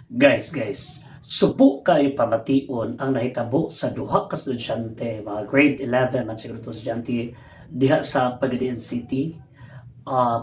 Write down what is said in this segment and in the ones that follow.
Guys, supo kayo pamation ang nahitabo sa duha ka estudyante, mga grade 11 man siguro to estudyante diha sa Pagadian City.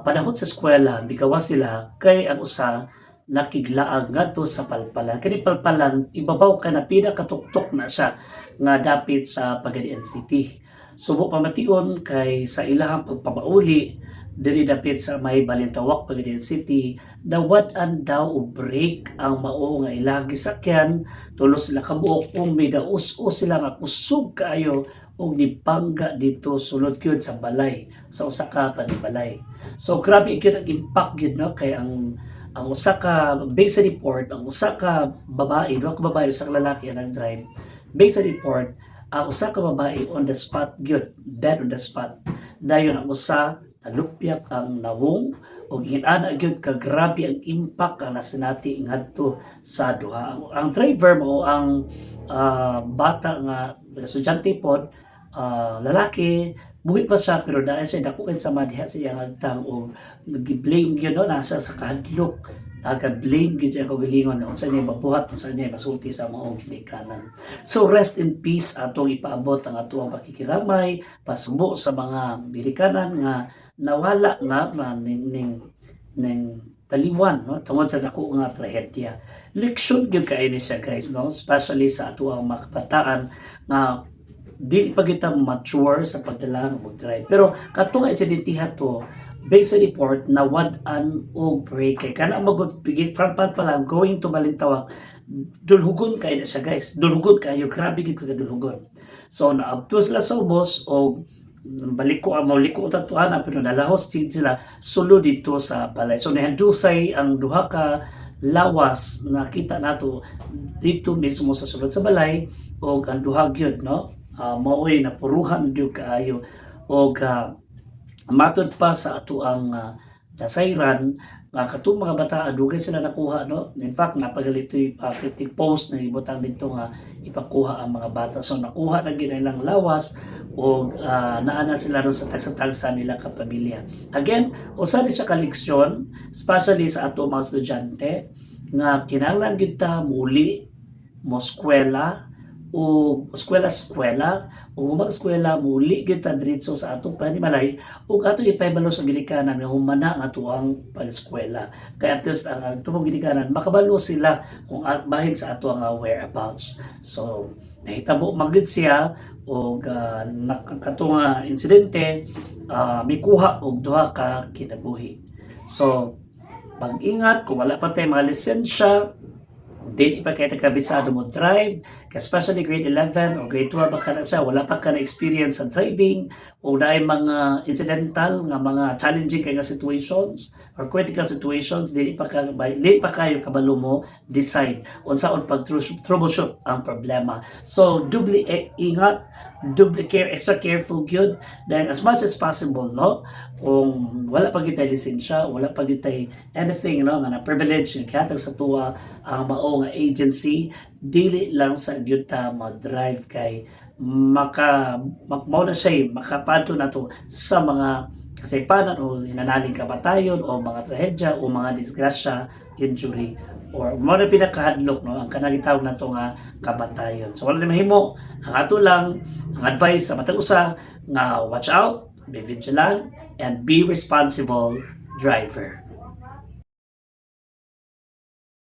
Panahon sa eskwela, bigawas sila kay ang usa nakiglaag ngadto sa palpalan. Kani palpalan ibabaw ka na pila katuktok na siya nga dapit sa Pagadian City. Subo pamation kay sa ilahang pagpabauli diri dapit sa may Balintawak, Pagadian City, dawat-an daw og break ang mao nga ilang gisakyan, tulos sila kabuok kung may daus-us sila nga kusog kaayo og nipangga dito sulod gyud sa balay, sa usa ka panibalay. So grabe gyud ang impact gyud no kay ang usa ka base sa report, ang usa ka babae, duha ka babae usa ka lalaki ang nag-drive. Base sa report, ang usa ka babae on the spot gyud, dead on the spot. Dayon ang usa nalupyak ang nawong o ginana gyud ka grabe ang impact ang nasinati ngadto sa duha. Ang driver mo ang bata nga estudyante pod, lalaki, buhi pa siya pero dahil siya dako kay sama diha siya hagtang o nag-blame gyud no nasa sa kahadlok. Naka-blame gyud siya kog gilingon unsa niya mabuhat unsa niya masulti sa maong ginikanan. So rest in peace atong ipaabot ang atong pakikiramay pasubo sa mga bilikanan nga nawala na ning taliwan no tungod sa dako nga trahedya. Leksyon gyud kay ni siya guys no, especially sa ato ang mga kabataan nga dili pa kita mature sa pagdala ng mag-drive. Pero katong insidente to based sa report na wad-an og break kay kana magpigit from pa lang going to Balintawak, dulhugon kay na siya guys, dulhugon kayo, grabe gid ko dulhugon. So naabto sila sa ubos og baliko ang maliko tatuan pero nalahos din sila sulod dito sa balay. So nahandusay ang duha ka lawas na kita nato dito mismo sa sulod sa balay og ang duha gyud no, maoy napuruhan gyud kaayo og matod pa sa ato ang nasayran nga katong mga bata dugay sila nakuha no. In fact napagalito yung post na ibutang dito nga ipakuha ang mga bata, so nakuha na gid ilang lawas o naana sila ron sa tagsa nila kapamilya. Again usa ni siya ka leksyon especially sa ato mga estudyante nga kinahanglan gid ta muli mo eskwela o eskwela o mag-eskwela muli gid ta diretso sa atong panimalay ug ato ipahibalo sa ginikanan nga humana nga ato ang pag-eskwela kay at least ang atong ginikanan makabalo sila kung bahin sa ato ang whereabouts. So nahitabo magid siya og nakakato nga insidente mikuha og duha ka kinabuhi. So mag-ingat kung wala pa tay mga lisensya, dili pa kayo kabisado mo drive, especially grade 11 o grade 12 baka na siya, wala pa ka na experience sa driving o dahil mga incidental nga mga challenging kay nga situations or critical situations, dili pa kayo kabalo mo decide unsaon pag troubleshoot ang problema. So doubly ingat, doubly care, extra careful gyud then as much as possible no, kung wala pa gitay lisensya, wala pa gitay anything no nga na privilege nga kihatag sa tuwa ang mao nga agency, dili lang sa gyud ta mag-drive kay mao na siya makapadto na to sa mga kasaypanan o hinanaling kamatayon o mga trahedya o mga disgrasya, injury or mo na pinakahadlok no ang kanang gitawag nato nga kamatayon. So wala na mahimo, ang ato lang ang advice sa matag usa nga watch out, be vigilant and be responsible driver.